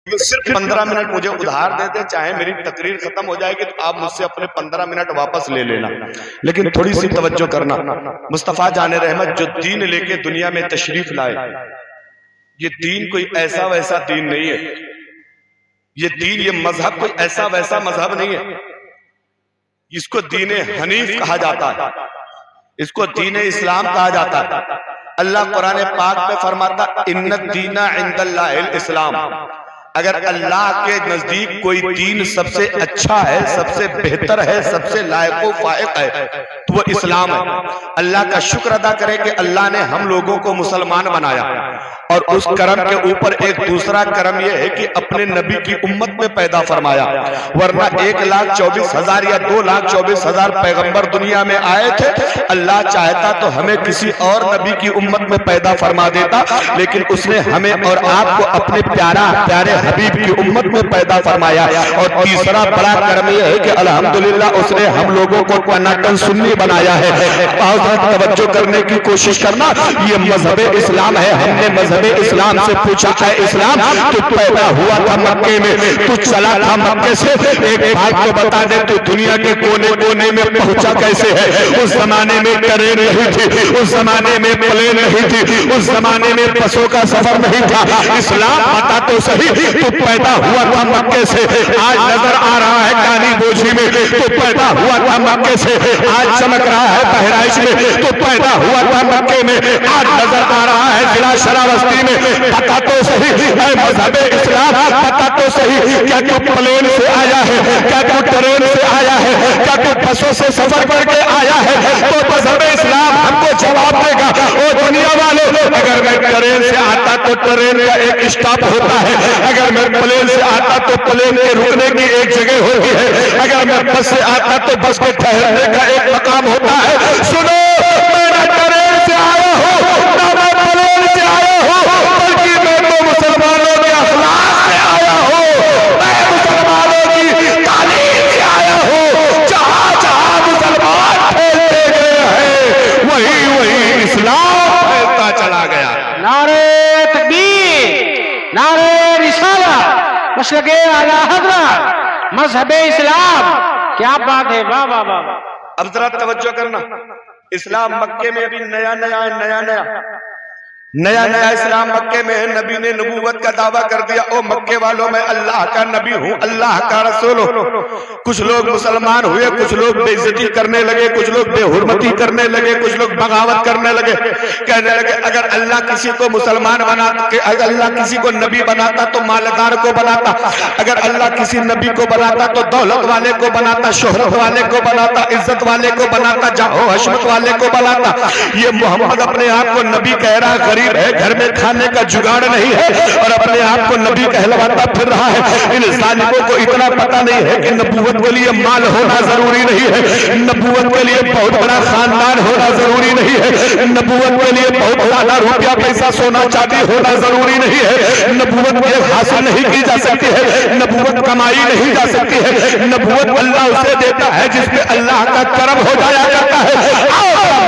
सिर्फ 15 मिनट मुझे उधार दे दे, चाहे मेरी तकरीर खत्म हो जाएगी तो आप मुझसे अपने 15 मिनट वापस ले लेना, लेकिन थोड़ी सी तवज्जो करना। मुस्तफा जाने रहमत जो दीन लेके दुनिया में तशरीफ लाए, ये दीन कोई ऐसा वैसा दीन नहीं है। ये दीन, ये मजहब कोई ऐसा वैसा मजहब नहीं है। इसको दीन हनीफ कहा जाता है, इसको दीन इस्लाम कहा जाता है। अल्लाह कुरान पाक में फरमाता इन्ना दीना इंदल्लाहिल इस्लाम, अगर अल्लाह के नजदीक कोई दीन सबसे अच्छा है, सबसे बेहतर है, सबसे लायक फायक है तो वो इस्लाम है। अल्लाह का शुक्र अदा करें कि अल्लाह ने हम लोगों को मुसलमान बनाया, और उस करम के ऊपर एक दूसरा करम यह है कि अपने नबी की उम्मत में पैदा फरमाया। वरना 1,24,000 या 2,24,000 पैगंबर दुनिया में आए थे। अल्लाह चाहता तो हमें किसी और नबी की उम्मत में पैदा फरमा देता, लेकिन उसने हमें और आपको अपने प्यारे हबीब की उम्मत में पैदा फरमाया। और तीसरा बड़ा कर्म यह है कि अल्हम्दुलिल्लाह उसने हम लोगों को टनाटन सुन्नी बनाया है। तवज्जो करने की कोशिश करना, ये मजहब इस्लाम है। हमने मजहब इस्लाम से पूछा है इस्लाम तू पैदा हुआ था मक्के में, तू चला था मक्के से, एक बात तो बता दे तू दुनिया के कोने कोने में पहुंचा कैसे है? उस जमाने में ट्रेन नहीं थी, उस जमाने में प्लेन नहीं थी, उस जमाने में बसों का सफर नहीं था। इस्लाम बता तो सही, तू पैदा हुआ था मक्के से, आज नजर आ रहा है कानी बोझी में, तू पैदा हुआ था मक्के से, आज चमक रहा है बहराइच में, तू पैदा हुआ था मक्के में, आज नजर आ रहा है जिला शरावस्ती में। पता तो सही मजहब इस्लाम, पता तो सही क्या तू प्लेन से आया है, क्या तू ट्रेन से आया है, क्या तू बसों से सफर करके आया है? तो मजहब इस्लाम हमको जवाब देगा। ओ दुनिया वालों, अगर मैं ट्रेन से आता तो ट्रेन का एक स्टॉप होता है, अगर मैं प्लेन से आता तो प्लेन के रुकने की एक जगह होती है, अगर मैं बस से आता तो बस के ठहरने का एक मकाम होता है। सुनो, मैं ना ट्रेन से आया हूँ ना मैं प्लेन से आया हूँ, बल्कि मैं तो मुसलमानों के अखलाक से आया हूँ, मैं मुसलमानों की तालीम से आया हूँ। जहाँ जहाँ मुसलमान फैलते गए हैं वही वही इस्लाम फैलता चला गया। नारे तकबीर, नारे रिसालत, मसलके आला हज़रत, मजहब इस्लाम। क्या बात है, वाह वाह वाह। अब जरा तवज्जो करना, इस्लाम मक्के में अभी नया नया इस्लाम मक्के में है। नबी ने नबूवत का दावा कर दिया, ओ मक्के वालों मैं अल्लाह का नबी हूँ, अल्लाह का रसूल हूँ। कुछ लोग मुसलमान हुए, कुछ लोग बेइज्जती करने लगे, कुछ लोग बेहुरमती करने लगे, कुछ लोग बगावत करने लगे, कहने लगे अगर अल्लाह किसी को मुसलमान बनाता, अगर अल्लाह किसी को नबी बनाता तो मालदार को बनाता, अगर अल्लाह किसी नबी को बनाता तो दौलत वाले को बनाता, शोहरत वाले को बनाता, इज्जत वाले को बनाता, जाहो हशमत वाले को बनाता। ये मोहम्मद अपने आप को नबी कह रहा है, है, घर में खाने का जुगाड़ नहीं है, और अपने आप को नबी कहलवाता फिर रहा है। इन जालिमों को इतना पता नहीं है कि नबूवत के लिए माल होना जरूरी नहीं है, नबूवत के लिए बहुत बड़ा खानदान होना जरूरी नहीं है, नबूवत के लिए बहुत ज्यादा रुपया पैसा सोना चांदी होना जरूरी नहीं है। नबूवत ये हासिल नहीं की जा सकती है, नबूवत कमाई नहीं जा सकती है, नबूवत अल्लाह उसे देता है जिसमें अल्लाह का करम हो जाया जाता है।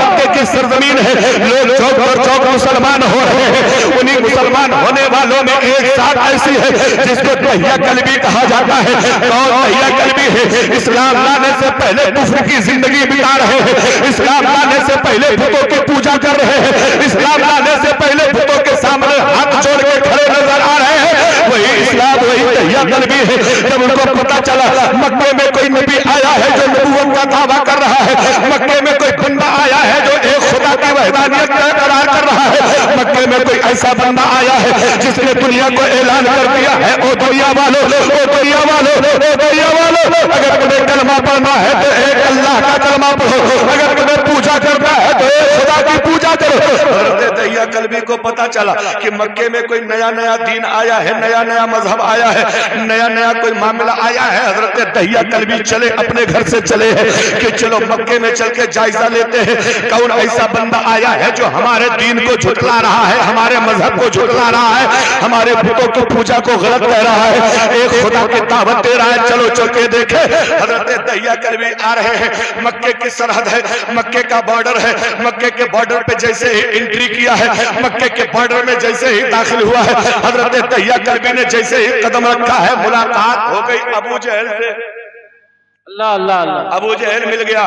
मक्के की सरजमीन है, लोग चौक और चौक मुसलमान हो रहे हैं। उन्हीं मुसलमान होने वालों में एक साथ ऐसी है जिसको दहिया कल्बी कहा जाता है। कौन दहिया कल्बी है? इस्लाम लाने से पहले कुफ्र की जिंदगी बिता रहे हैं, इस्लाम लाने से पहले बुतों की पूजा कर रहे हैं, इस्लाम लाने से पहले बुतों के सामने हाथ जोड़ के खड़े नजर आ रहे हैं। वही इस्लाम, वही दहिया कल्बी है। जब उनको पता चला मक्के में कोई नबी आया है जो नबूवत का दावा कर रहा है, मक्के में कोई बंदा आया है जो एक खुदा की वहदानियत का इकरार कर रहा है, मक्के में कोई ऐसा बंदा आया है जिसने दुनिया को ऐलान कर दिया है, ओ दुनिया वालों, ओ दुनिया वालों, ओ दुनिया वालों, अगर तुम्हें कलमा पढ़ना है तो एक अल्लाह का कलमा पढ़ो, अगर तुम्हें पूजा करना है तो एक खुदा की पूजा करो। हज़रत दहिया कल्बी को पता चला कि मक्के में कोई नया दीन आया है, नया मजहब आया है, नया कोई मामला आया है। हज़रत दहिया कल्बी चले, अपने घर से चले हैं कि चलो मक्के में चल के जायजा लेते हैं, कौन ऐसा बंदा आया है जो हमारे दीन को झुटला रहा है, हमारे मजहब को झुटला रहा है, हमारे बुतों की पूजा को गलत कह रहा है, एक खुदा की दावत दे रहा है। चलो चल के देखे। हज़रत दहिया कल्बी आ रहे हैं, मक्के की सरहद है, मक्के का बॉर्डर है, मक्के के बॉर्डर पे जैसे ही एंट्री किया है, मक्के के बॉर्डर में जैसे ही दाखिल हुआ है, हजरत दहिया कल्बी ने जैसे ही कदम रखा है, मुलाकात हो गई अबू जहल से। अल्लाह अल्लाह अल्लाह। अबू जहल मिल गया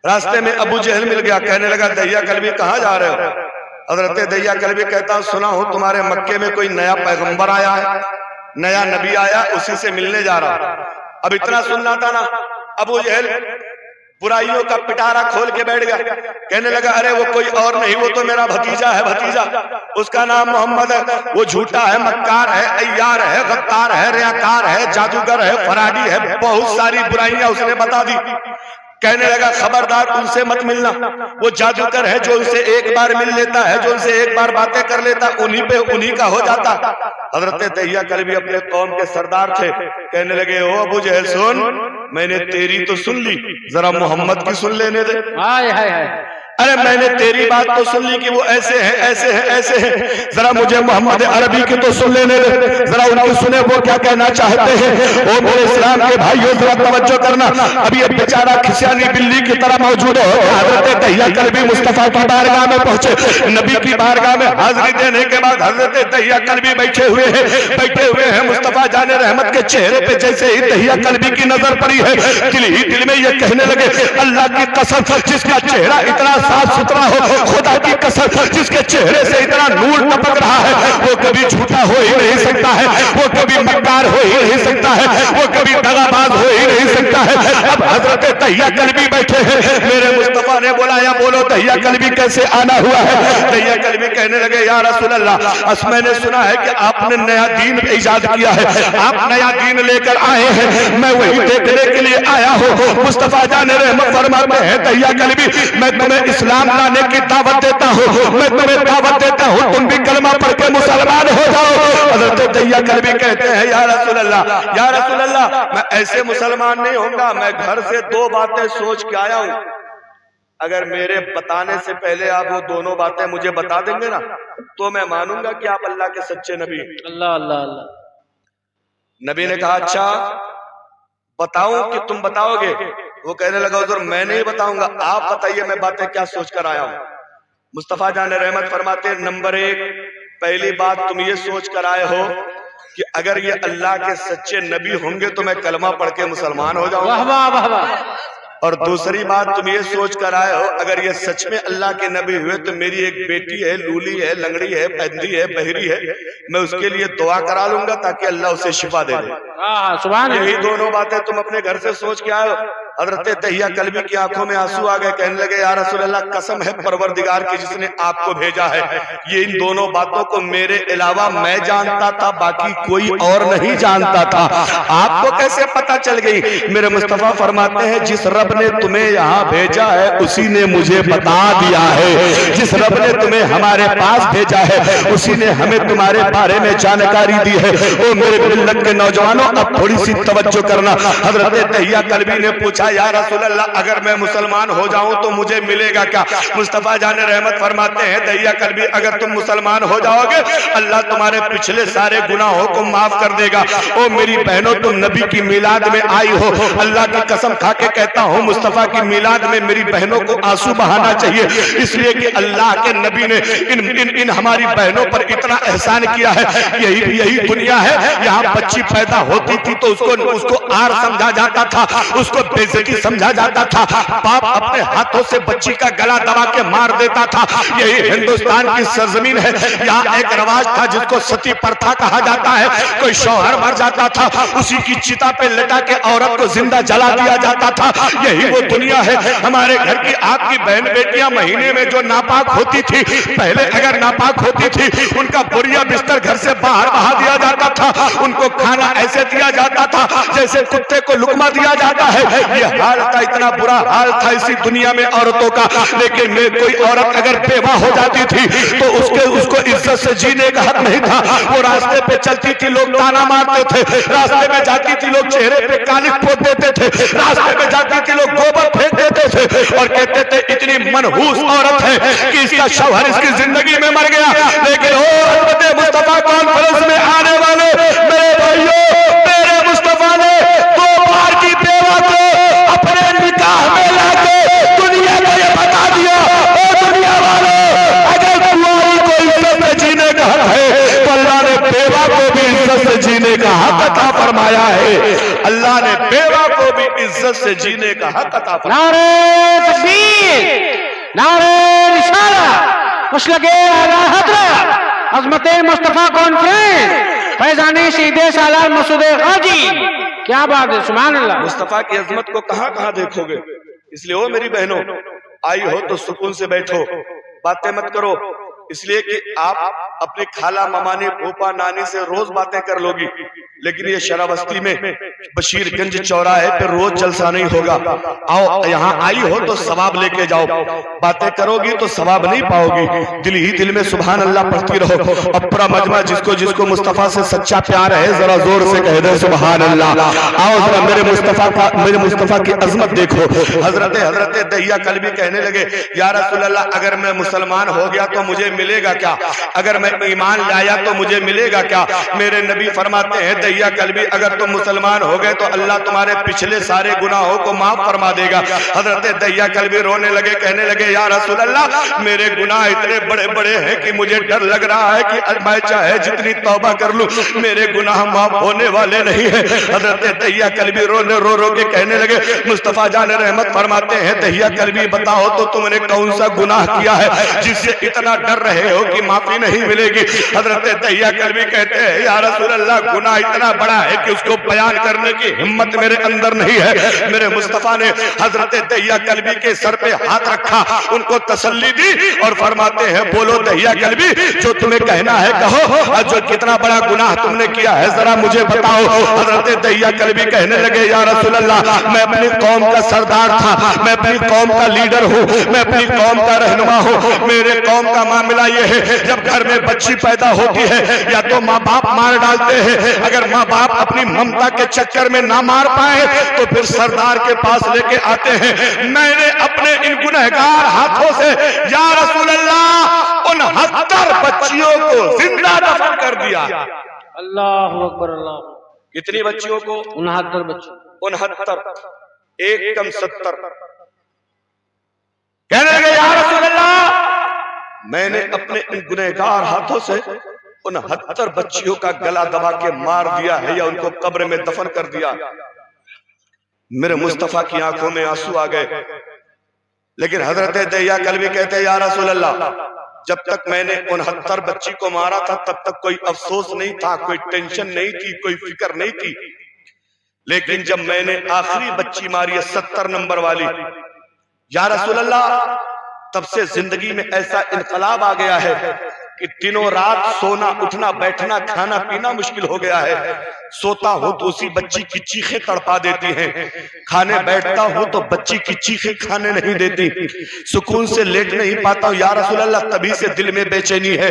रास्ते में अबू जहल मिल गया। कहने लगा दहिया कल्बी कहाँ जा रहे हो? हजरत दहिया कल्बी कहता सुना हूं तुम्हारे मक्के में कोई नया पैगंबर आया है, नया नबी आया, उसी से मिलने जा रहा। अब इतना सुनना था ना, अबू जहल बुराइयों का पिटारा खोल के बैठ गया। कहने लगा अरे वो कोई और नहीं, वो तो मेरा भतीजा है, भतीजा, उसका नाम मोहम्मद है, वो झूठा है, मक्कार है, अय्यार है, गद्दार है, रियाकार है, जादूगर है, फराडी है, बहुत सारी बुराइयां उसने बता दी। कहने लगा खबरदार उनसे मत मिलना, वो जादूगर है, जो उनसे एक बार मिल लेता है, जो उनसे एक बार बातें कर लेता, उन्हीं पे उन्हीं का हो जाता। हजरत दहिया कल्बी अपने कौम के सरदार थे। कहने लगे ओ अबू जहल सुन, मैंने तेरी तो सुन ली, जरा मोहम्मद की सुन लेने दे। हाय हाय हाय। अरे मैंने तेरी बात तो सुन ली कि वो ऐसे हैं, ऐसे हैं, ऐसे हैं, जरा मुझे मोहम्मद अरबी की तो सुन लेने दे, जरा उनकी सुने वो क्या कहना चाहते हैं। ओ मेरे इस्लाम के भाइयों जरा तवज्जो करना, अभी एक बेचारा खिसियानी बिल्ली की तरह मौजूद हो। हजरत दहिया कल्बी मुस्तफा की बारगाह में पहुंचे, नबी की बारगाह में हाजिरी देने के बाद हजरत दहिया कल्बी बैठे हुए हैं। मुस्तफा जाने रहमत के चेहरे पे जैसे ही दहिया कल्बी की नजर पड़ी है, दिल ही दिल में ये कहने लगे अल्लाह की कसम, जिसका चेहरा इतना साफ सुथरा हो, खुदा की कसम, जिसके चेहरे से इतना नूर टपक रहा है, वो कभी झूठा हो ही नहीं सकता है, वो कभी मक्कार हो ही नहीं सकता है, वो कभी दगाबाज हो ही नहीं सकता है। अब हजरत दहिया कल्बी बैठे हैं, मेरे मुस्तफा ने बुलाया, बोलो दहिया कल्बी कैसे आना हुआ है। दहिया कल्बी कहने लगे या रसूल अल्लाह, मैंने सुना है कि आपने नया दीन इजाद किया है, आप नया दीन लेकर आए हैं, मैं वही देखने के लिए आया हूँ। मुस्तफा जाने रहमत फरमाते हैं दहिया कल्बी, मैं तुम्हें इस्लाम लाने की दावत देता हूँ, मैं तुम्हें दावत देता हूँ, तुम भी कलमा पढ़ के मुसलमान हो जाओ। हजरत दहिया कल्बी कहते हैं या रसूल अल्लाह, मैं ऐसे मुसलमान नहीं होऊंगा, मैं घर से दो बातें सोच के आया हूँ, अगर मेरे बताने से पहले आप वो दोनों बातें मुझे बता देंगे ना, तो मैं मानूंगा कि आप अल्लाह के सच्चे नबी। अल्लाह अल्लाह अल्लाह। नबी ने कहा अच्छा बताऊं कि तुम बताओगे? वो कहने लगा हुजूर मैं नहीं बताऊंगा, आप बताइए मैं बातें क्या सोच कर आया हूं। मुस्तफा जान रहमत फरमाते नंबर 1, पहली बात तुम ये सोच कर आए हो कि अगर ये अल्लाह के सच्चे नबी होंगे तो मैं कलमा पढ़ के मुसलमान हो जाऊंगा। वाह वाह वाह वाह। और दूसरी बात तुम ये सोच कर आए हो अगर ये सच में अल्लाह के नबी हुए तो मेरी एक बेटी है, लूली है, लंगड़ी है, पैंदी है, बहरी है, मैं उसके लिए दुआ करा लूंगा ताकि अल्लाह उसे शिफा दे दे। सुभान अल्लाह। यही दोनों बातें तुम अपने घर से सोच के आए हो। हजरत दहिया कल्बी की आंखों में आंसू आ गए, कहने लगे या रसूल अल्लाह कसम है परवरदिगार की जिसने आपको भेजा है, ये इन दोनों बातों को मेरे अलावा मैं जानता था, बाकी कोई और नहीं जानता था, आपको कैसे पता चल गई? मेरे मुस्तफा फरमाते हैं जिस रब ने तुम्हें यहाँ भेजा है उसी ने मुझे बता दिया है, जिस रब ने तुम्हें हमारे पास भेजा है उसी ने हमें तुम्हारे बारे में जानकारी दी है। ओ मेरे मिल्लत के नौजवानों अब थोड़ी सी तवज्जो करना। हजरत दहिया कल्बी ने पूछा या रसूल अल्लाह अगर मैं मुसलमान हो जाऊं तो मुझे मिलेगा क्या? मुस्तफा जाने रहमत फरमाते हैं दहिया कल्बी अगर तुम मुसलमान हो जाओगे अल्लाह तुम्हारे पिछले सारे गुनाहों को माफ कर देगा। ओ मेरी बहनों तुम नबी की मिलाद में आई हो, अल्लाह की कसम खा के कहता हूँ मुस्तफा की मिलाद में मेरी बहनों को आंसू बहाना चाहिए, इसलिए कि अल्लाह के नबी ने इन हमारी बहनों पर इतना एहसान किया है। यही दुनिया है, यहाँ बच्ची पैदा होती थी तो उसको आर समझा जाता था, उसको बेइज्जती समझा जाता था, बाप अपने हाथों से बच्ची का गला दबा के मार देता था। यही हिंदुस्तान की सरजमीन है, यहाँ एक रवाज था जिसको सती प्रथा कहा जाता है। कोई शौहर मर जाता था उसी की चिता पे लटा के औरत को जिंदा जला दिया जाता था। यही वो दुनिया है। हमारे घर की आपकी बहन बेटियां महीने में जो नापाक होती थी, पहले अगर नापाक होती थी उनका बोरिया बिस्तर घर से बाहर बहा दिया जाता था, उनको खाना ऐसे दिया जाता था जैसे कुत्ते को लुकमा दिया जाता है। ये हाल था, इतना बुरा हाल था इसी दुनिया में औरतों का। लेकिन कोई औरत अगर बेवा हो जाती थी तो उसको इज्जत से जीने का हक नहीं था। वो रास्ते पे चलती थी लोग ताना मारते थे, रास्ते में जाती थी लोग चेहरे पे कालिक पोत देते थे, रास्ते में जाती थी लोग गोबर फेंक देते थे और कहते थे इतनी मनहूस औरत है कि इसका शौहर इसकी जिंदगी में मर गया। लेकिन मुस्तफा कॉन्फ्रेंस में आने वाले मेरे भाइयों, मेरे मुस्तफा ने 2 बार की बेवा को अपने निकाह में लाके हक अता फरमाया है। अल्लाह ने बेवा को भी इज्जत से जीने का हक अता फरमाया। नारे तकबीर, नारे रिसालत, मसलके आला हज़रत अज़मत मुस्तफा कॉन्फ्रेंस फैजानी सीधे सालार मसूद गाजी। क्या बात है, सुभान अल्लाह। मुस्तफा की अजमत को कहां कहां देखोगे, इसलिए ओ मेरी बहनों, आई हो तो सुकून से बैठो, बातें मत करो, इसलिए कि आप अपनी खाला ममानी फूफा नानी से रोज बातें कर लोगी, लेकिन ये शराबस्ती में बशीरगंज चौराहे पे रोज जलसा नहीं होगा। आओ यहाँ आई हो तो सवाब लेके जाओ, बातें करोगी तो सवाब नहीं पाओगी, दिल ही दिल में सुभान अल्लाह पढ़ती रहो। अपरा मजमा जिसको जिसको मुस्तफा से सच्चा प्यार है जरा जोर से कह दे सुभान अल्लाह। आओ जरा मेरे मुस्तफा की अजमत देखो। हजरत दहिया कल्बी कहने लगे, या रसूल अल्लाह, अगर मैं मुसलमान हो गया तो मुझे मिलेगा क्या? अगर मैं ईमान लाया तो मुझे मिलेगा क्या? मेरे नबी फरमाते हैं, दहिया कल्बी, अगर तुम मुसलमान हो गए तो अल्लाह तुम्हारे पिछले सारे गुनाहों को माफ फरमा देगा। हजरत दहिया कल्बी रोने लगे, कहने लगे, या रसूल अल्लाह, मेरे गुनाह इतने बड़े बड़े हैं कि मुझे डर लग रहा है कि मैं चाहे जितनी तौबा कर लूं मेरे गुनाह माफ होने वाले नहीं है। हजरत दहिया कल्बी रो रो के कहने लगे, मुस्तफा जान रहमत फरमाते हैं, दहिया कल्बी बताओ तो तुमने कौन सा गुनाह किया है जिससे इतना डर रहे हो कि माफी नहीं मिलेगी? हजरत दहिया कल्बी कहते हैं, या रसूल अल्लाह, गुनाह इतना बड़ा है कि उसको बयान करने की हिम्मत मेरे अंदर नहीं है। मेरे मुस्तफा ने हजरत दहिया कल्बी के सर पे हाथ रखा, उनको तसल्ली दी और फरमाते हैं, बोलो दहिया कल्बी, जो तुम्हें कहना है कहो, और जो कितना बड़ा गुनाह तुमने किया है जरा मुझे बताओ। हजरत दहिया कल्बी कहने लगे, या रसूल अल्लाह, मैं अपनी कौम का सरदार था, मैं अपनी कौम का लीडर हूँ, मैं अपनी कौम का रहनुमा हूँ। मेरे कौम का मामला ये है, जब घर में बच्ची पैदा होती है या तो माँ बाप मार डालते हैं, अगर माँ बाप अपनी ममता के चक्कर में ना मार पाए तो फिर सरदार के पास लेके आते हैं। मैंने अपने इन गुनहगार हाथों से या रसूल अल्लाह उन 70 बच्चियों को जिंदा दफन कर दिया। अल्लाहु अकबर, अल्लाह। कितनी बच्चियों को? 69 बच्चे। 69, एक कम 70। कहने लगे, या रसूल अल्लाह, मैंने अपने इन गुनहगार हाथों से उन 70 बच्चियों का गला दबा के मार दिया है या उनको कब्र में दफन कर दिया। मेरे मुस्तफा की आंखों में आंसू आ गए, लेकिन हजरत दहिया कल्बी कहते हैं, या रसूल अल्लाह, जब तक मैंने उन 70 बच्ची को मारा था तब तक कोई अफसोस नहीं था, कोई टेंशन नहीं थी, कोई फिक्र नहीं थी, लेकिन जब मैंने आखिरी बच्ची मारी है 70 नंबर वाली, या रसूल अल्लाह, तब से जिंदगी में ऐसा इनकलाब आ गया है कि दिनों रात सोना उठना बैठना खाना पीना मुश्किल हो गया है। सोता हूं तो उसी बच्ची की चीखें तड़पा देती हैं, खाने बैठता हूं तो बच्ची की चीखें खाने नहीं देती, सुकून से लेट नहीं पाता हूं। या रसूल अल्लाह, तभी से दिल में बेचैनी है।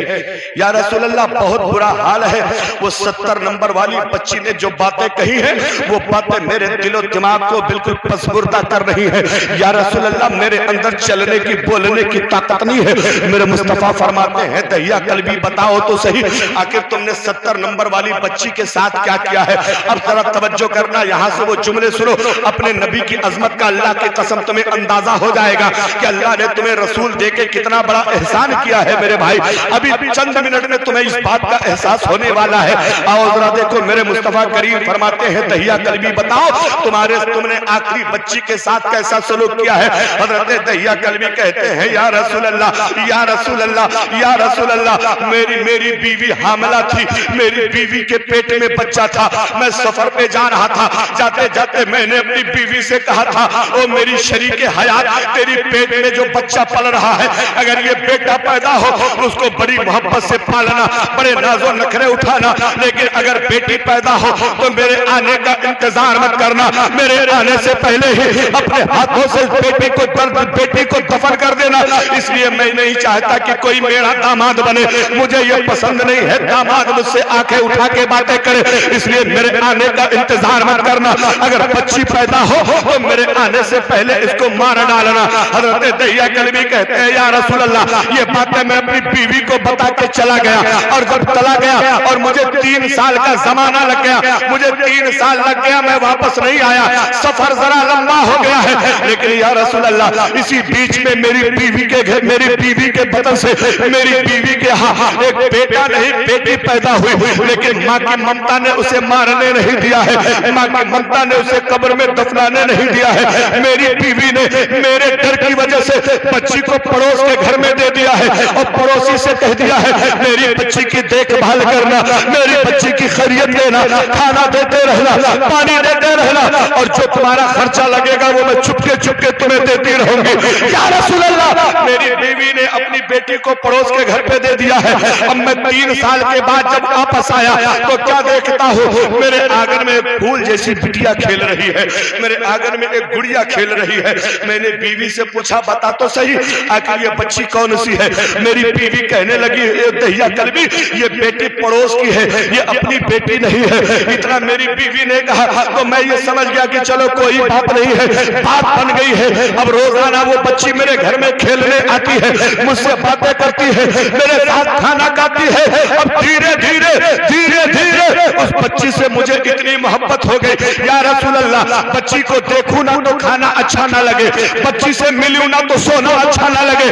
या रसूल अल्लाह, बहुत बुरा हाल है। वो 70 नंबर वाली बच्ची ने जो बातें कही हैं वो बातें मेरे दिलो दिमाग को बिल्कुल पसबुर्दा कर रही है। या रसूल अल्लाह, मेरे अंदर चलने की बोलने की ताकत नहीं है। मेरे मुस्तफा फरमाते हैं, दहिया कल्बी बताओ तो सही, आखिर तुमने 70 नंबर वाली बच्ची के साथ क्या किया है? अब जरा तवज्जो करना, यहाँ से वो जुमले सुनो, अपने नबी की अजमत का अल्लाह की कसम तुम्हें अंदाजा हो जाएगा कि अल्लाह ने तुम्हें रसूल देके कितना बड़ा एहसान किया है। मेरे भाई, अभी चंद मिनट में तुम्हें इस बात का एहसास होने वाला है। आओ जरा देखो, मेरे मुस्तफा करीम फरमाते हैं, दहिया कल्बी बताओ तुमने आखिरी बच्ची के साथ कैसा सलूक किया है? हजरत दहिया कल्बी कहते हैं, या रसूल अल्लाह, या रसूल अल्लाह, या रसूल अल्लाह, मेरी बीवी हामिला थी, मेरी बीवी के पेट में बच्चा था, मैं सफर पे जा रहा था, जाते जाते मैंने अपनी बीवी से कहा था, ओ मेरी शरीके हयात, तेरी पेट में जो बच्चा पल रहा है, अगर ये बेटा पैदा हो तो उसको बड़ी मोहब्बत से पालना, बड़े नाज़ो नखरे उठाना, लेकिन अगर बेटी पैदा हो तो मेरे आने का इंतजार मत करना, मेरे आने से पहले ही अपने हाथों से बेटी को दफन कर देना। इसलिए मैं नहीं चाहता कि कोई मेरा दामाद बने, मुझे ये पसंद नहीं है दामाद मुझसे आंखें उठा के बातें करे, इसलिए मेरे आने का इंतजार मत करना। अगर बच्ची पैदा हो तो मेरे आने से पहले इसको मार डालना। हजरत दहिया कल्बी कहते हैं, या रसूल अल्लाह, ये बातें मैं अपनी बीवी को बता के चला गया, और जब चला गया और मुझे 3 साल का जमाना लग गया, मुझे 3 साल लग गया, मैं वापस नहीं आया, सफर जरा लंबा हो गया है, लेकिन या रसूल अल्लाह, इसी बीच में मेरी बीवी के बदन से मेरी बीवी के यहाँ एक बेटा नहीं बेटी पैदा हुई, लेकिन माँ की ममता ने उसे मारने नहीं दिया है, माँ की ममता ने उसे कब्र में दफनाने नहीं दिया है। मेरी बीवी ने मेरे डर की वजह से बच्ची को पड़ोस के घर में दे दिया है और पड़ोसी से कह दिया है मेरी बच्ची की देखभाल करना, मेरी बच्ची की खैरियत लेना, खाना देते रहना, पानी देते रहना, और जो तुम्हारा खर्चा लगेगा वो मैं चुपके चुपके तुम्हें देती रहूंगी। या रसूल अल्लाह, मेरी बीवी ने अपनी बेटी को पड़ोस के घर पे दे दिया है। अब मैं 3 साल के बाद जब वापस आया तो क्या देखता हूँ, मेरे आंगन में एक फूल जैसी बिटिया खेल रही है, मेरे आंगन में एक गुड़िया खेल रही है। मैंने बीवी से पूछा बता तो सही आखिर ये बच्ची कौन सी है। मेरी बीवी कहने लगी दहिया कल्बी ये बेटी पड़ोस की है, ये अपनी बेटी नहीं है। इतना मेरी बीवी ने कहा तो मैं ये समझ गया कि चलो कोई बात नहीं है, बात बन गई है। अब रोजाना वो बच्ची मेरे घर में खेलने आती है, मुझसे बातें करती है, मेरे साथ खाना खाती है। अब धीरे धीरे धीरे धीरे उस बच्ची से मुझे इतनी मोहब्बत हो गई। या रसूल अल्लाह, बच्ची को देखूं ना तो खाना अच्छा ना लगे, बच्ची से मिलूं ना तो सोना अच्छा ना लगे।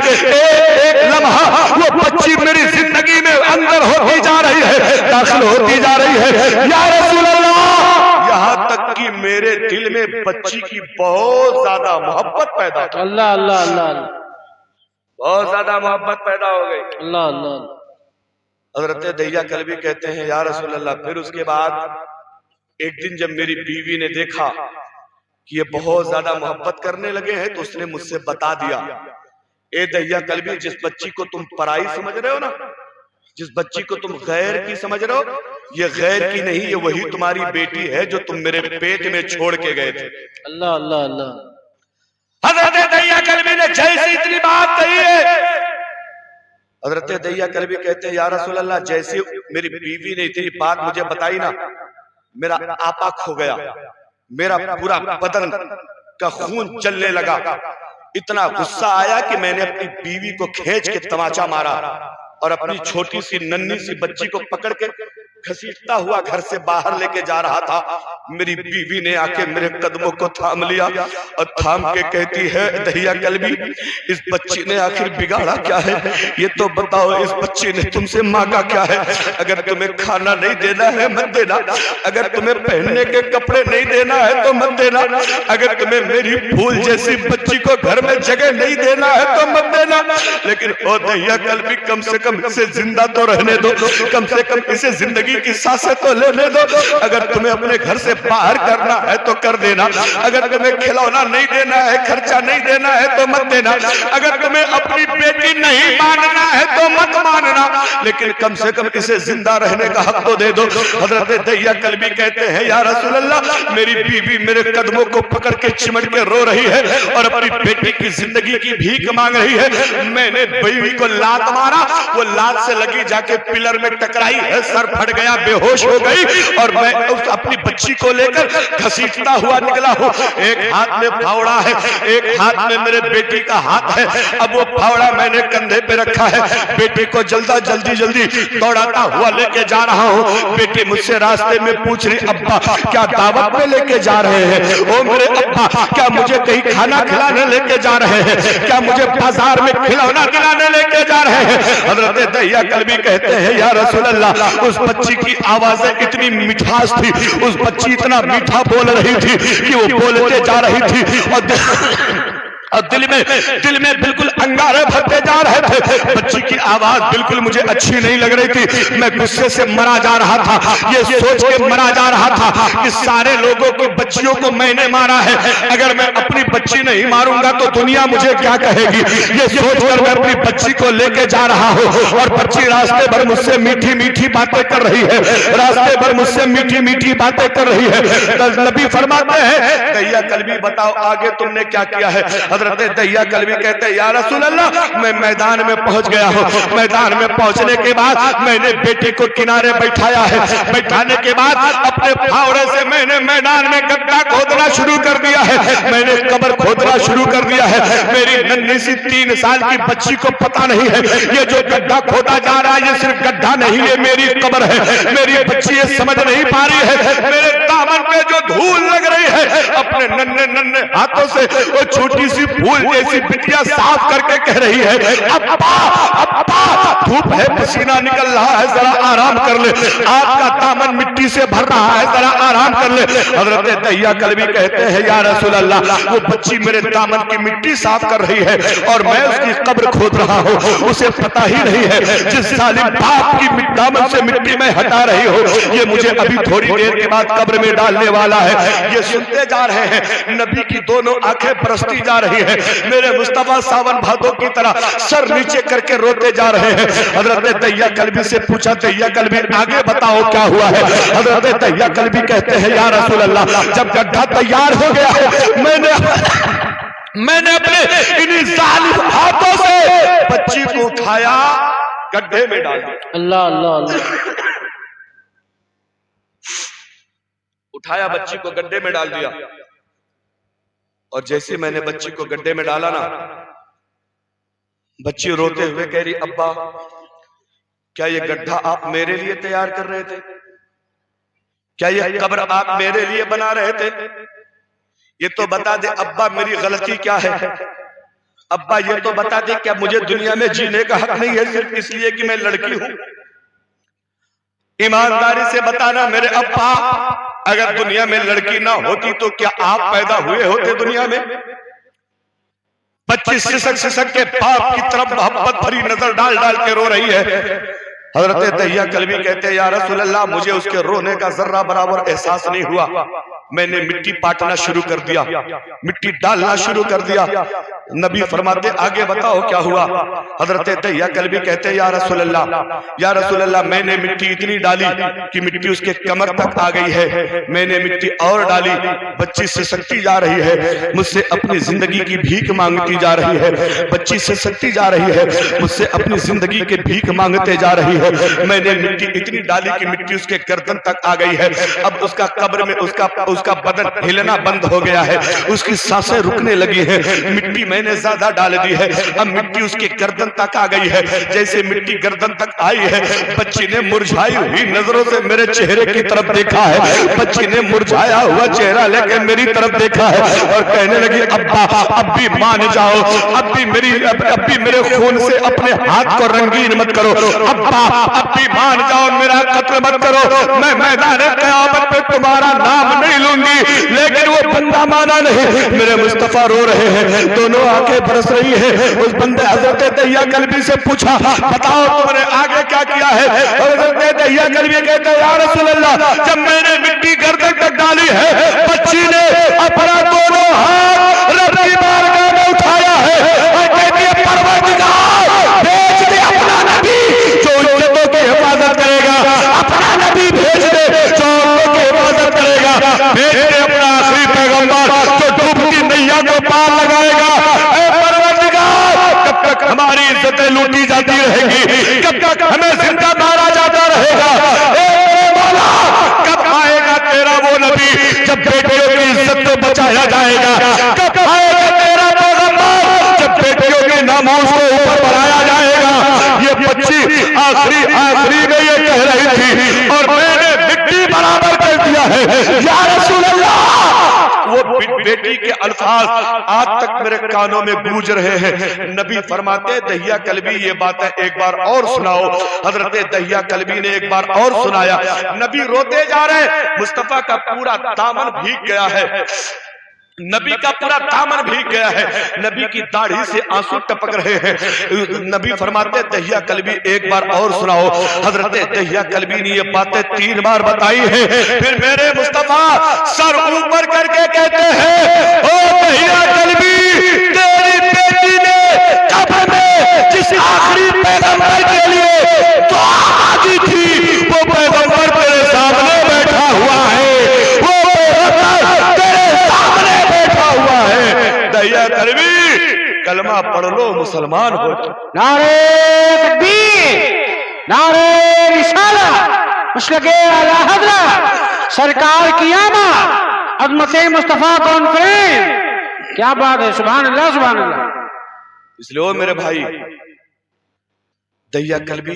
एक लम्हा वो बच्ची मेरी जिंदगी में अंदर होती जा रही है, दाखिल होती जा रही है। या रसूल अल्लाह, यहाँ तक कि मेरे दिल में बच्ची की बहुत ज्यादा मोहब्बत पैदा हो गई। अल्लाह अल्लाह अल्लाह, बहुत ज्यादा मोहब्बत पैदा हो गई। अल्लाह अल्लाह। हजरत दहिया कल्बी कहते हैं या रसूल अल्लाह, फिर उसके बाद एक दिन जब मेरी बीवी ने देखा कि ये बहुत ज्यादा मोहब्बत करने लगे हैं तो उसने मुझसे बता दिया, ए दहिया कल्बी, जिस बच्ची को तुम पराई समझ रहे हो ना, जिस बच्ची को तुम गैर की समझ रहे हो, ये गैर की नहीं, ये वही तुम्हारी बेटी है जो तुम मेरे पेट में छोड़ के गए थे। अल्लाह अल्लाह अल्लाह। हजरत दहिया कल्बी ने जैसी इतनी बात कही है, हजरत दहिया कल्बी कहते हैं या रसूल अल्लाह, जैसे मेरी बीवी ने इतनी बात मुझे बताई ना, मेरा आपा खो गया, मेरा पूरा बदन का खून चलने लगा। इतना गुस्सा आया कि मैंने अपनी बीवी को खींच के तमाचा मारा और अपनी छोटी सी नन्ही सी बच्ची को पकड़ के घसीटता हुआ घर से बाहर लेके जा रहा था। मेरी बीवी ने आके मेरे कदमों को थाम लिया और थाम के कहती है दहिया कल्बी, इस बच्ची ने आखिर बिगाड़ा क्या है, ये तो बताओ, इस बच्ची ने तुमसे मांगा क्या है? अगर तुम्हें खाना नहीं देना है मत देना, अगर तुम्हें पहनने के कपड़े नहीं देना है तो मत देना, अगर तुम्हें मेरी फूल जैसी बच्ची को घर में जगह नहीं देना है तो मत देना, लेकिन ओ दहिया कल्बी, कम से कम इसे जिंदा तो रहने दो, कम से कम इसे जिंदगी की सांसें तो लेने दो। अगर तुम्हें अपने घर से बाहर करना है तो कर देना, अगर तुम्हें खिलौना नहीं देना है, खर्चा नहीं देना है तो मत देना, अगर तुम्हें अपनी बेटी नहीं मानना है तो मत मानना, लेकिन कम से कम इसे जिंदा रहने का हक तो दे दो। हजरत दहिया कल्बी कहते हैं या रसूल अल्लाह, मेरी बीवी मेरे कदमों को पकड़ के चिमट के रो रही है और अपनी बेटी की जिंदगी की भीख मांग रही है। मैंने बीवी को लात मारा, वो लात से लगी जाके पिलर में टकराई है, सर फट गया, बेहोश हो गई और मैं अपनी बच्ची को लेकर घसीटता हुआ निकला हूँ। एक हाथ में फावड़ा है, एक हाथ में मेरे बेटी का हाथ है। अब वो फावड़ा मैंने कंधे पे रखा है, बेटी को जल्दी दौड़ाता हुआ लेके जा रहा हूँ। बेटी मुझसे रास्ते में पूछ रही, अब्बा क्या दावत में लेके जा रहे हैं? ओ मेरे अब्बा, क्या मुझे कहीं खाना खिलाने लेके जा रहे हैं? क्या मुझे बाजार में खिलौना खिलाने लेके जा रहे हैं? हजरत दहिया कल्बी कहते हैं या रसूल अल्लाह, उस बच्ची की आवाजें इतनी मिठास थी, उस बच्ची इतना मीठा बोल रही थी कि वो बोलते जा रही थी और दिल में बिल्कुल अंगारे भरते जा रहे थे। बच्ची की आवाज बिल्कुल मुझे अच्छी नहीं लग रही थी, मैं गुस्से से मरा जा रहा था, ये सोच के मरा जा रहा था कि सारे लोगों की बच्चियों को मैंने मारा है, अगर मैं अपनी बच्ची नहीं मारूंगा तो दुनिया मुझे क्या कहेगी। ये सोचकर मैं अपनी बच्ची को लेके जा रहा हूँ और बच्ची रास्ते भर मुझसे मीठी मीठी बातें कर रही है, रास्ते भर मुझसे मीठी मीठी बातें कर रही है। नबी फरमाते हैं दहिया कल्बी बताओ आगे तुमने क्या किया है? हजरत दहिया कल्बी कहते हैं या रसूल अल्लाह, मैं मैदान में पहुंच गया हूँ। मैदान में पहुंचने के बाद मैंने बेटी को किनारे बैठाया है, बैठाने के बाद अपने फावड़े से मैंने मैदान में गड्ढा खोदना शुरू कर दिया है, मैंने कब्र खोदना शुरू कर दिया है। मेरी नन्ही सी 3 साल की बच्ची को पता नहीं है ये जो गड्ढा खोदा जा रहा है ये सिर्फ गड्ढा नहीं है, मेरी कब्र है। मेरी बच्ची ये समझ नहीं पा रही है, मेरे दामन पे जो धूल लग रही है, अब अपने नन्हे नन्हे हाथों से वो छोटी सी फूल जैसी बिटिया साफ करके कह रही है, अब्बा अब्बा धूप है, पसीना निकल रहा है, जरा आराम कर ले, आपका दामन मिट्टी से भर रहा है, जरा आराम कर ले। हजरत दहिया कल्बी कहते हैं, या रसूल अल्लाह, वो बच्ची मेरे दामन की मिट्टी साफ कर रही है और मैं उसकी कब्र खोद रहा हूँ, उसे पता ही नहीं है जिस जालिम बाप की दामन से मिट्टी में हटा रही हो, ये मुझे अभी थोड़ी देर के बाद कब्र में डालने वाला है। ये सुनते जा रहे हैं, नबी की दोनों आंखें बरसती जा रही है, मेरे मुस्तफा सावन भादों की तरह सर नीचे करके रोते जा रहे हैं। हजरत दहिया कल्बी से पूछा, दहिया कल्बी आगे बताओ क्या हुआ है। हजरत दहिया कल्बी कहते हैं, या रसूल अल्लाह, जब गड्ढा तैयार हो गया मैंने अपने इन्हीं जालिम हाथों से बच्ची को उठाया, गड्ढे में डाल दिया। अल्लाह अल्लाह अल्लाह। उठाया, बच्ची को गड्ढे में डाल दिया, और जैसे मैंने बच्ची को गड्ढे में डाला ना, बच्ची रोते हुए कह रही, अब्बा क्या ये गड्ढा आप मेरे लिए तैयार कर रहे थे? क्या ये कब्र आप मेरे लिए बना रहे थे? ये तो बता दे अब्बा, मेरी गलती क्या है? अब्बा ये तो बता दे, क्या मुझे दुनिया में जीने का हक नहीं है सिर्फ इसलिए कि मैं लड़की हूं? ईमानदारी से बताना मेरे अब्बा, अगर दुनिया में लड़की ना होती तो क्या आप पैदा हुए होते दुनिया में? बच्ची सिसक सिसक के बाप की तरफ मोहब्बत भरी नजर डाल डाल के रो रही है। हजरत दहिया कल्बी कहते हैं, या रसूल अल्लाह, मुझे उसके रोने का जर्रा बराबर एहसास नहीं हुआ। मैंने मिट्टी पाटना शुरू कर दिया, मिट्टी डालना शुरू कर दिया। नबी फरमाते, आगे बताओ क्या हुआ। हजरत दहिया कल्बी कहते हैं, या रसूल अल्लाह, मैंने मिट्टी इतनी डाली कि मिट्टी उसके कमर तक आ गई है। मैंने मिट्टी और डाली, बच्ची सिसकती जा रही है, मुझसे अपनी जिंदगी की भीख मांगती जा रही है। बच्ची सिसकती जा रही है, मुझसे अपनी जिंदगी की भीख मांगते जा रही है। मैंने मिट्टी इतनी डाली कि मिट्टी उसके गर्दन तक आ गई है। अब उसका कब्र में उसका बदन हिलना बंद हो गया है, उसकी सांसें रुकने लगी है। मिट्टी मैंने ज्यादा डाल दी है, अब मिट्टी उसके गर्दन तक आ गई है। जैसे मिट्टी गर्दन तक आई है, बच्ची ने मुरझाई हुई नजरों से मेरे चेहरे की तरफ देखा है। बच्ची ने मुरझाया हुआ चेहरा लेकर मेरी तरफ देखा है और कहने लगी, अब्बा अब भी मान जाओ, अब भी मेरे खून से अपने हाथ को रंगीन मत करो, अब्बा अब भी मान जाओ, मेरा कत्ल मत करो। मैं मैदान क़यामत पे तुम्हारा नाम नहीं लूंगी। लेकिन वो बंदा माना नहीं, मेरे मुस्तफा रो रहे हैं, दोनों आंखें बरस रही है। उस बंदे हजरत दहिया कल्बी से पूछा, बताओ तुमने आगे क्या किया है। हजरत दहिया कल्बी कहते हैं, या रसूल अल्लाह, जब मैंने मिट्टी गर्दन तक डाली है, बच्ची ने अपना दोनों हाथ रब की बारगाह में उठाया है और कहती है, परवरदिगार भेज दे अपना नबी जो इज्जतों की हिफाजत करेगा, अपना नबी भेज दे जो औरतों की हिफाजत करेगा, भेज दे अपना आखिरी पैगंबर जो डूबती नैया को पार लगाएगा। ऐ परवरदिगार, कब तक हमारी इज्जतें लूटी जाती रहेंगी, कब तक हमें जिंदा मारा जाता रहेगा। ऐ मौला, कब आएगा तेरा वो नबी जब बेटियों की इज्जत को बचाया जाएगा? कब आएगा तेरा पैगंबर जब बेटियों के नामों को ऊपर बढ़ाया जाएगा? ये बच्ची आखिरी में ये कह रही थी और मैंने मिट्टी बराबर कर दिया है, या रसूल अल्लाह। वो बेटी के अल्फाज आज तक मेरे कानों में गूंज रहे हैं। नबी फरमाते, दहिया कल्बी ये बातें एक बार और सुनाओ। हजरत दहिया कल्बी ने एक बार और सुनाया। नबी रोते जा रहे, मुस्तफा का पूरा दामन भीग गया है, नबी का पूरा दामन भीग गया है, नबी की दाढ़ी से आंसू टपक रहे हैं। नबी फरमाते, दहिया कल्बी एक बार और सुनाओ। हजरत दहिया कल्बी ने ये बातें 3 बार बताई है। फिर मेरे मुस्तफा सर ऊपर करके कहते हैं, ओ दहिया कल्बी, तेरी बेटी ने कब्र में जिस आखिरी पैगंबर के लिए दुआ मांगी थी, वो पैगंबर तेरे सामने बैठा हुआ है, वो पैगंबर तेरे सामने बैठा हुआ है। दहिया कल्बी, कलमा पढ़ लो, मुसलमान हो जाओ। नारे तकबीर, नारे रिसालत, मुशलगे आला हज़रत, सरकार की आमद, अज़मत मुस्तफा कॉन्फ्रेंस। क्या बात है, सुभान अल्लाह सुभान अल्लाह। इसलिए ओ मेरे भाई, दहिया कल्बी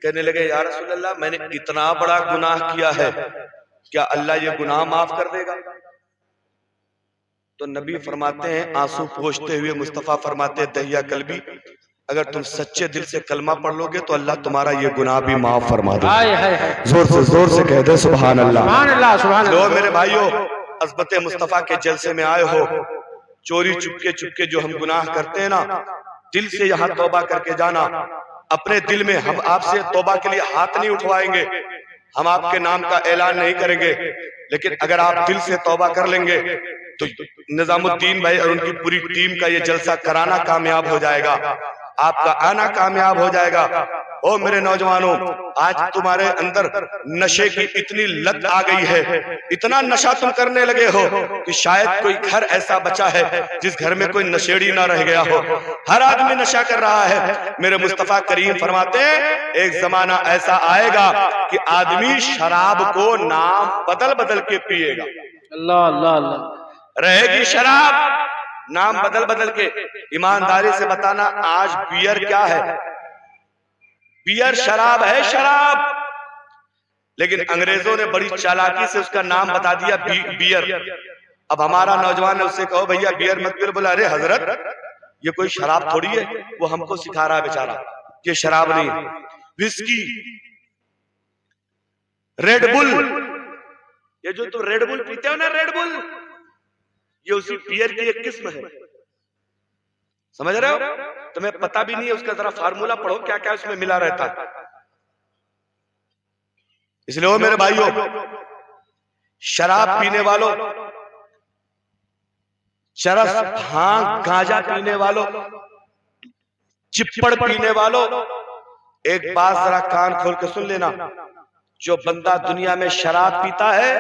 कहने लगे, या रसूल अल्लाह, मैंने इतना बड़ा गुनाह किया है, क्या अल्लाह ये गुनाह माफ कर देगा? तो नबी फरमाते हैं, आंसू पोंछते हुए मुस्तफा फरमाते हैं, दहिया कल्बी, अगर तुम सच्चे दिल से कलमा पढ़ लोगे तो अल्लाह तुम्हारा ये गुनाह भी माफ फरमा दे। जोर से कह दे सुभान अल्लाह। सुभान अल्लाह, सुभान लो अल्लाह। मेरे भाइयों, अज़मत मुस्तफा के जलसे में आए हो, चोरी चुपके चुपके जो हम गुनाह करते हैं ना, दिल से यहाँ तौबा करके जाना। अपने दिल में हम आपसे तौबा के लिए हाथ नहीं उठवाएंगे, हम आपके नाम का ऐलान नहीं करेंगे, लेकिन अगर आप दिल से तौबा कर लेंगे तो निजामुद्दीन भाई और उनकी पूरी टीम का ये जलसा कराना कामयाब हो जाएगा, आपका आना कामयाब हो जाएगा। ओ मेरे नौजवानों, आज तुम्हारे अंदर नशे की इतनी लत आ गई है, इतना नशा तुम करने लगे हो कि शायद कोई घर ऐसा बचा है जिस घर में कोई नशेड़ी ना रह गया हो। हर आदमी नशा कर रहा है। मेरे मुस्तफा करीम फरमाते हैं, एक जमाना ऐसा आएगा कि आदमी शराब को नाम बदल बदल के पिएगा। अल्लाह अल्लाह अल्लाह। रहेगी शराब नाम बदल बदल के। ईमानदारी से बताना, आज बियर क्या है? बियर शराब है, शराब। लेकिन अंग्रेजों ने बड़ी चालाकी से उसका नाम बता दिया बियर। अब हमारा नौजवान है, उससे कहो भैया बियर मत पियो, बोला अरे हजरत ये कोई शराब थोड़ी है, वो हमको सिखा रहा है बेचारा, ये शराब नहीं। विस्की, रेड बुल, ये जो तुम रेड बुल पीते हो ना, रेड बुल, ये उसी बियर की एक किस्म है, समझ रहे हो? तुम्हें पता भी नहीं है उसका, जरा फार्मूला पढ़ो क्या क्या उसमें मिला रहता है। इसलिए वो मेरे भाइयों, शराब पीने वालों, चरस, भांग, गांजा पीने वालों, चिप्पड़ पीने वालों, एक बात जरा कान खोल के सुन लेना। जो बंदा दुनिया में शराब पीता है,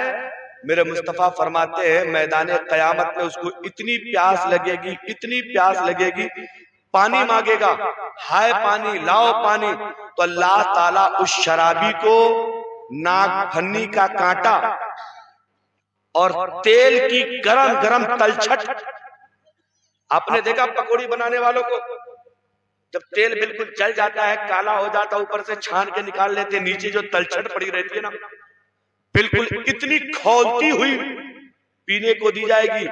मेरे मुस्तफा फरमाते हैं, मैदाने कयामत में उसको इतनी प्यास लगेगी, इतनी प्यास लगेगी, पानी मांगेगा, हाय पानी लाओ पानी, तो अल्लाह ताला उस शराबी को नाक फन्नी का कांटा और तेल की गरम गरम तलछट। आपने देखा पकौड़ी बनाने वालों को, जब तेल बिल्कुल जल जाता है, काला हो जाता है, ऊपर से छान के निकाल लेते, नीचे जो तलछट पड़ी रहती है ना, बिल्कुल इतनी खौलती हुई पीने को दी जाएगी।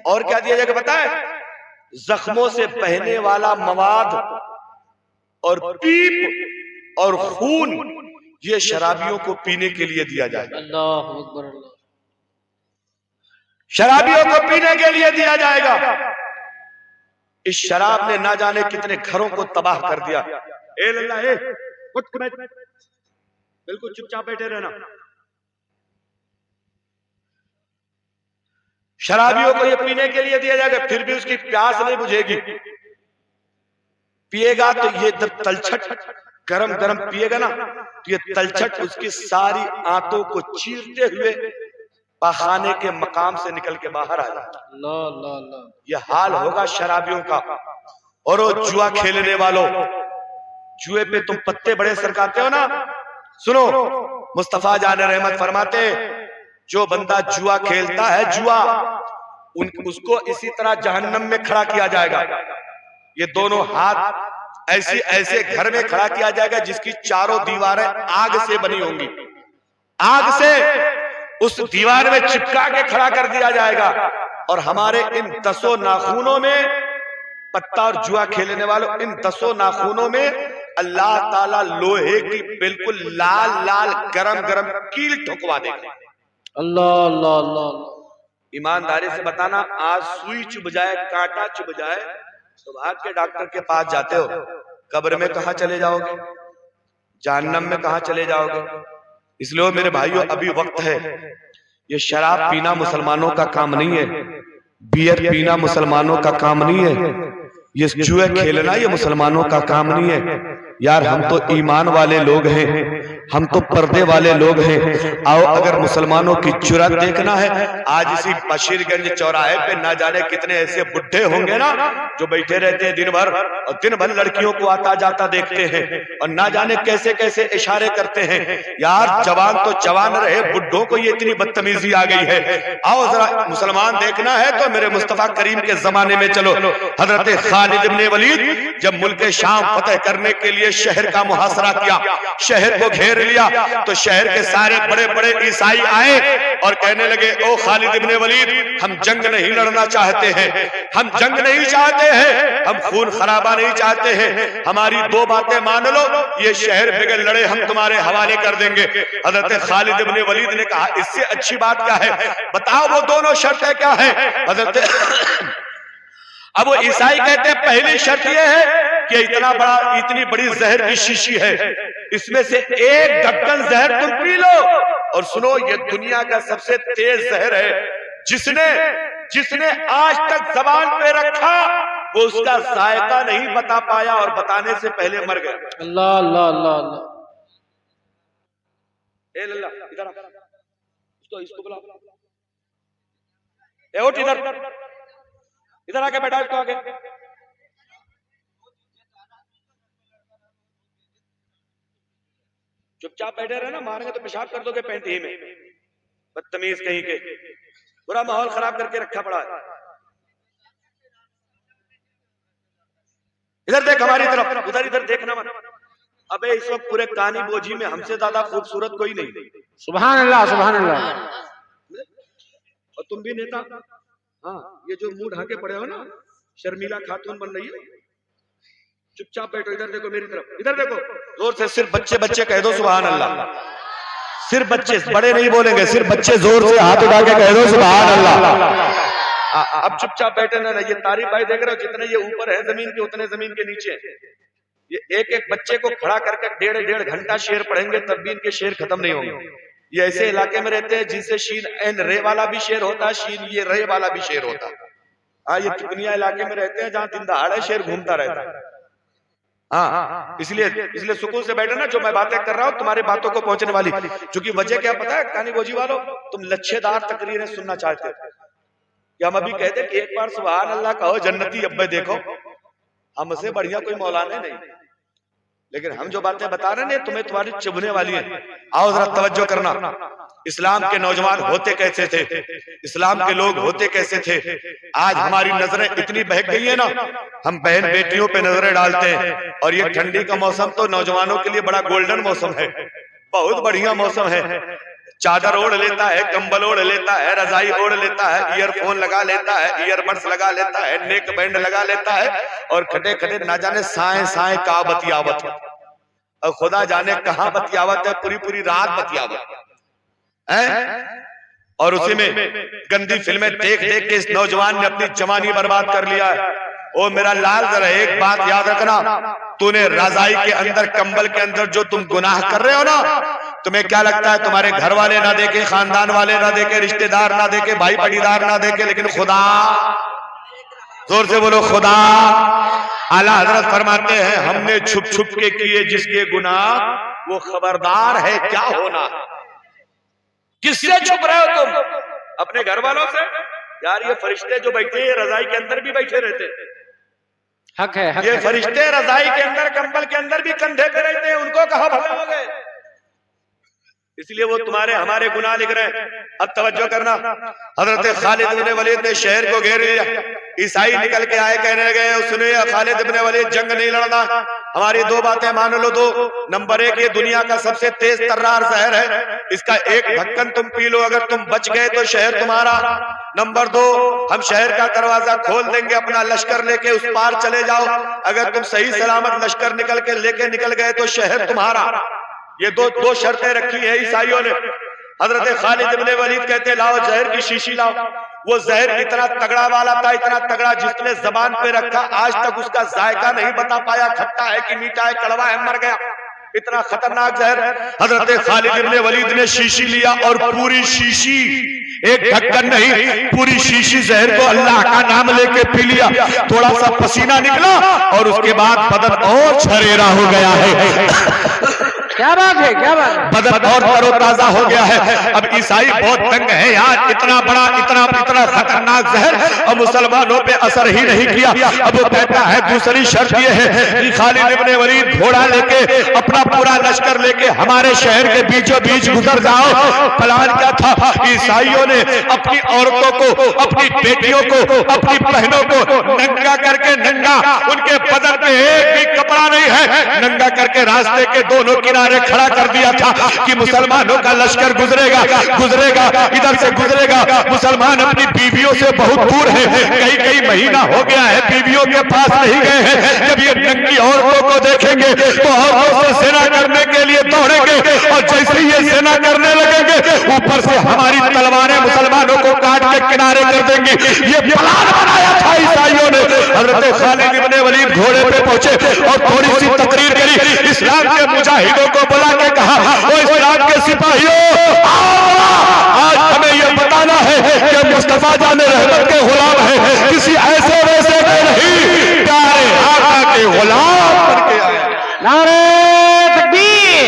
और क्या दिया जाएगा पता है? जख्मों से बहने वाला मवाद और पीप और खून, ये शराबियों को पीने के लिए दिया जाएगा। अल्लाहु अकबर, अल्लाह। शराबियों को पीने के लिए दिया जाएगा। इस शराब ने ना जाने कितने घरों को तबाह कर दिया। ए लल्ला, ए उठ के बैठ, बिल्कुल चुपचाप बैठे रहना। शराबियों को ये पीने के लिए दिया जाएगा, फिर भी उसकी प्यास नहीं बुझेगी। पिएगा तो ये जब तलछट गरम गरम पिएगा ना, तो ये तलछट उसकी सारी आंतों को चीरते हुए पखाने के मकाम से निकल के बाहर आ जाए। ये हाल होगा शराबियों का। और वो जुआ खेलने वालों, जुए पे तुम पत्ते बड़े सरकाते हो ना, सुनो, मुस्तफा जान रहमत फरमाते, जो बंदा जुआ खेलता है, जुआ, उसको इसी तरह जहन्नम में खड़ा किया जाएगा। ये दोनों हाथ ऐसे ऐसे घर में खड़ा किया जाएगा जिसकी चारों दीवारें आग से बनी होंगी, आग से उस दीवार में चिपका के खड़ा कर दिया जाएगा। और हमारे इन 10 नाखूनों में, पत्ता और जुआ खेलने वालों, इन 10 नाखूनों में अल्लाह ताला लोहे की बिल्कुल लाल लाल गरम गरम कील ठुकवा देगा। अल्लाह अल्लाह अल्लाह। ईमानदारी से बताना, आज सुई चुभ जाए, कांटा चुभ जाए, तो भाग के डॉक्टर के पास जाते हो, कब्र में कहां चले जाओगे, जहन्नम में कहां चले जाओगे। इसलिए मेरे भाइयों, अभी वक्त है। ये शराब पीना मुसलमानों का काम नहीं है, बियर पीना मुसलमानों का काम नहीं है, ये जुए खेलना ये मुसलमानों का काम नहीं है। यार, हम तो ईमान वाले लोग हैं, हम तो पर्दे वाले लोग हैं। आओ, अगर मुसलमानों की जुर्रत देखना है, आज इसी बशीरगंज चौराहे पे ना जाने कितने ऐसे बुढ़े होंगे ना, जो बैठे रहते हैं दिन भर, और दिन भर लड़कियों को आता जाता देखते हैं, और ना जाने कैसे कैसे इशारे करते हैं। यार, जवान तो जवान रहे, बुढ़ों को ये इतनी बदतमीजी आ गई है। आओ जरा मुसलमान देखना है तो मेरे मुस्तफा करीम के जमाने में चलो। हजरत खालिद इब्ने वलीद जब मुल्क शाम फतेह करने के लिए शहर का मुहासरा किया, शहर को घेर लिया तो शहर के सारे बड़े बड़े ईसाई आए और कहने लगे, ओ खालिद इब्ने वलीद, हम जंग नहीं लड़ना चाहते हैं, हम जंग नहीं चाहते हैं, हम खून खराबा नहीं चाहते हैं, हमारी दो बातें मान लो, ये शहर बिगड़ लड़े हम तुम्हारे हवाले कर देंगे। हजरत खालिद इब्ने वलीद ने कहा, इससे अच्छी बात क्या है, बताओ वो दोनों शर्तें क्या है। हजरत अब वो ईसाई कहते हैं, पहली शर्त ये है कि इतनी बड़ी जहर की शीशी है, इसमें से एक ढक्कन जहर तुम पी लो, और सुनो ये दुनिया का सबसे तेज जहर है, जिसने आज तक जबान पे रखा वो उसका जायका नहीं बता पाया और बताने से पहले मर गया। अल्लाह अल्लाह अल्लाह अल्लाह। ए लल्ला इधर आ, इसको बुला, ए उठ इधर आके बैठा, इसको आगे। चुपचाप बैठे रहे ना, मारेंगे तो पेशाब कर दोगे पैंट ही में, बदतमीज कहीं के, पूरा माहौल खराब करके रखा पड़ा है। इधर देख हमारी तरफ, उधर इधर देखना मत। अबे इस वक्त पूरे कानी बोझी में हमसे ज्यादा खूबसूरत कोई नहीं। सुभान अल्लाह सुभान अल्लाह। और तुम भी नेता, हाँ ये जो मुंह ढाके पड़े हो ना, शर्मिला खातून बन रही है, चुपचाप बैठो, इधर देखो मेरी तरफ, इधर देखो, जोर से सिर्फ बच्चे बच्चे कह दो सुभान अल्लाह, सिर्फ बच्चे, बड़े नहीं बोलेंगे, सिर्फ बच्चे जोर से हाथ उठा के कह दो सुभान अल्लाह। अब चुपचाप बैठे ना, ये तारीफ भाई देख रहे हो, जितने ये ऊपर है जमीन के उतने जमीन के नीचे, ये एक एक बच्चे को खड़ा करके डेढ़ घंटा शेर पढ़ेंगे तब भी इनके शेर खत्म नहीं होंगे। ये ऐसे इलाके में रहते हैं जिनसे शीन एन रे वाला भी शेर होता है, शीन ये रे वाला भी शेर होता है। हाँ ये तिकनिया इलाके में रहते हैं जहाँ दिन दहाड़े शेर घूमता रहता है। हाँ इसलिए सुकून से बैठे ना, जो मैं बातें कर रहा हूँ तुम्हारी बातों को पहुंचने वाली, क्योंकि वजह क्या पता है कानी गोजी वालों, तुम लच्छेदार तकरीरें सुनना चाहते थे कि हम अभी कहते कि एक बार सुभान अल्लाह कहो जन्नती अब्बे देखो, हमसे बढ़िया कोई मौलाना नहीं, लेकिन हम जो बातें बता रहे हैं तुम्हें तुम्हारी चुभने वाली है। आओ जरा तवज्जो करना, इस्लाम के नौजवान होते कैसे थे, इस्लाम के लोग होते कैसे थे। आज हमारी नजरें इतनी बहक गई है ना, हम बहन बेटियों पे नजरें डालते हैं, और ये ठंडी का मौसम तो नौजवानों के लिए बड़ा गोल्डन मौसम है, बहुत बढ़िया मौसम है। चादर ओढ़ लेता है, कंबल ओढ़ लेता है, रजाई ओढ़ लेता है, ईयरफोन लगा लेता है, ईयरबड्स लगा लेता है, नेक बैंड लगा लेता है, और खटे खटे ना जाने साए साए का बतियावत है, और खुदा जाने कहाँ बतियावत है, पूरी पूरी रात बतियावत है। और उसी में गंदी फिल्में देख देख के इस नौजवान ने अपनी जवानी बर्बाद कर लिया है। ओ मेरा लाल, जरा एक बात याद रखना, तूने रजाई के अंदर कंबल के अंदर जो तुम गुनाह कर रहे हो ना, तुम्हें क्या लगता है तुम्हारे घर वाले ना देखे, खानदान वाले ना देखे, रिश्तेदार ना देखे, भाई पटीदार ना देखे, लेकिन खुदा, जोर से बोलो खुदा। आला हजरत फरमाते हैं हमने छुप छुप के किए जिसके गुनाह वो खबरदार है क्या होना। किससे छुप रहे हो तुम? अपने घर वालों से? यार ये फरिश्ते जो बैठे हैं रजाई के अंदर भी बैठे रहते हैं, हक है, हक ये है। फरिश्ते रजाई के अंदर कंबल के अंदर भी कंधे पे रहते हैं, उनको कहाँ भले हो गए, इसलिए वो तुम्हारे हमारे गुनाह लिख रहे हैं। अब तवज्जो करना, हजरत खालिद इब्ने वलीद ने शहर को घेर लिया, ईसाई निकल के आए, कहने लगे सुने खालिद इब्ने वलीद जंग नहीं लड़ना, हमारी दो बातें मान लो। दो नंबर एक, ये दुनिया का सबसे तेज तर्रार जहर है, इसका एक ढक्कन तुम पी लो, अगर तुम बच गए तो शहर तुम्हारा। नंबर दो, हम शहर का दरवाजा खोल देंगे, अपना लश्कर लेके उस पार चले जाओ, अगर तुम सही सलामत लश्कर निकल गए तो शहर तुम्हारा। ये दो शर्तें रखी है ईसाइयों ने। हजरत खालिद इब्ने वलीद कहते लाओ जहर की शीशी लाओ। वो जहर इतना तगड़ा वाला था, इतना तगड़ा, जिसने जबान पे रखा आज तक उसका जायका नहीं बता पाया, खट्टा है कि मीठा है, कड़वा है, मर गया, इतना खतरनाक जहर। हजरत खालिद इब्ने वलीद ने शीशी लिया और पूरी शीशी, एक ढक्कन नहीं, पूरी शीशी जहर को अल्लाह का नाम लेके पी लिया। थोड़ा सा पसीना निकला और उसके बाद बदन और छरेरा हो गया है। क्या बात है, क्या बात है। बदन और तरोताजा हो गया है। अब ईसाई बहुत तंग है यार, इतना बड़ा इतना खतरनाक जहर और मुसलमानों पे असर ही नहीं किया। अब वो कहता है दूसरी शर्त ये है कि खालिद इब्ने वलीद घोड़ा लेके, अपना पूरा लश्कर लेके हमारे शहर के बीचों बीच गुजर जाओ। प्लान क्या था? ईसाइयों ने अपनी औरतों को, अपनी बेटियों को, अपनी बहनों को नंगा करके, नंगा, उनके बदन में एक भी कपड़ा नहीं है, नंगा करके रास्ते के दोनों किनारे किनारे खड़ा कर दिया था कि मुसलमानों का लश्कर गुजरेगा गुजरेगा इधर से गुजरेगा। मुसलमान अपनी बीवियों से बहुत दूर है, कई कई महीना हो गया है बीवियों के पास नहीं गए हैं। जब ये नंगी औरतों को देखेंगे तो औरतों से सेना करने के लिए दौड़ेंगे और जैसे ही ये सेना करने लगेंगे ऊपर से हमारी तलवारें मुसलमानों को काट के किनारे कर देंगी। ये प्लान बनाया था ईसाइयों ने। हजरत खालिद इब्ने वलीद घोड़े पे पहुंचे और थोड़ी सी तकरीर करी। इस्लाम के मुजाहिदों को बुला के कहा, ओ इस्लाम के सिपाहियों, आज हमें यह बताना है कि मुस्तफा जाने रहमत के गुलाम है, किसी ऐसे वैसे के नहीं, प्यारे आका के गुलाम बन के आए। नारे तकबीर,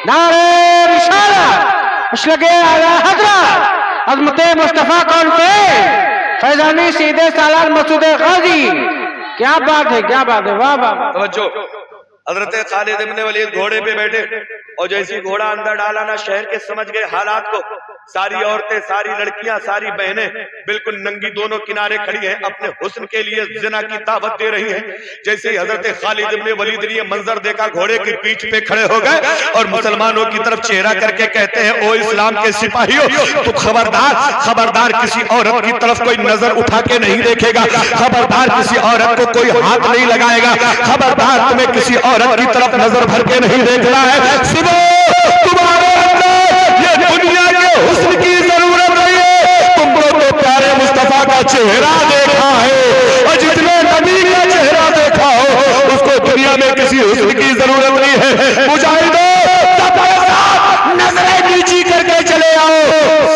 नारे रिसालत, मसलके आला हज़रत अज़मत मुस्तफा कॉन्फ्रेंस, फैजानी सीधे सालार मसूद गाजी। क्या बात है, क्या बात है, वाह वाह। तवज्जो, हजरत खालिद इब्ने वलीद घोड़े पे बैठे और जैसे ही घोड़ा अंदर डाला ना, शहर के समझ गए हालात को। सारी औरतें, सारी लड़कियां, सारी बहनें बिल्कुल नंगी दोनों किनारे खड़ी हैं, अपने हुस्न के लिए जिना की दावत दे रही हैं। जैसे ही हजरत खालिद इब्ने वलीद ने ये मंजर देखा, घोड़े की पीठ पे खड़े हो गए और मुसलमानों की तरफ चेहरा करके कहते हैं, ओ इस्लाम के सिपाहियों, तो खबरदार खबरदार, किसी औरत की तरफ कोई नजर उठा के नहीं देखेगा, खबरदार किसी औरत को कोई हाथ नहीं लगाएगा, खबरदार तुम्हें किसी औरत की तरफ नजर भर के नहीं देखना है। सुनो, तुम्हारे अंदर ये दुनिया के हुस्न की जरूरत नहीं है, तुम लोग तो प्यारे मुस्तफा का चेहरा देखा है और जितने नबी का चेहरा देखा हो उसको दुनिया में किसी हुस्न की जरूरत नहीं है। मुजाहिदों, नजरें नीची करके चले आओ।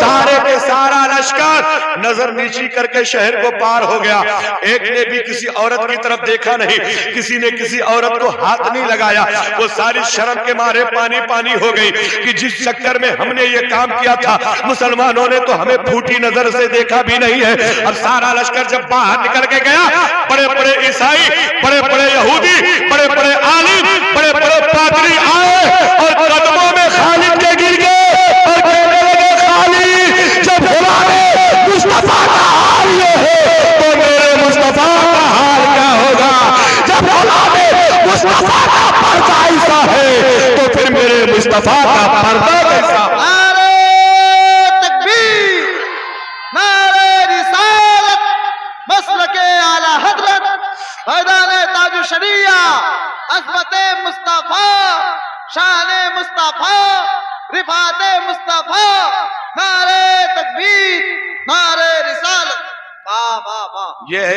सारे के सारा लश्कर नजर नीची करके शहर को पार हो गया। एक ने भी किसी औरत की तरफ देखा नहीं, किसी ने किसी औरत को हाथ नहीं लगाया। वो सारी शर्म के मारे पानी पानी हो गई कि जिस चक्कर में हमने ये काम किया था, मुसलमानों ने तो हमें फूटी नजर से देखा भी नहीं है। अब सारा लश्कर जब बाहर निकल के गया, बड़े बड़े ईसाई, बड़े बड़े यहूदी, बड़े बड़े आलिम, बड़े बड़े पादरी आए और कदमों में खालिद के गिर गए और कहने लगे, खालिद, जब हमारे मुस्तफा का हाल ये है तो मेरे मुस्तफा का हाल क्या होगा? जब हमारे मुस्तफा का पर्दा ऐसा है तो फिर मेरे मुस्तफा का पर्दा कैसा? नारे तकबीर, नारे रिसालत, मसलके आला हज़रत, फैज़ाने ताजु शरिया, अज़मते मुस्तफा, शाने मुस्तफा, रिफाते मुस्तफा, नारे तकबीर, नारे रिसालत। वाह वाह वाह। ये है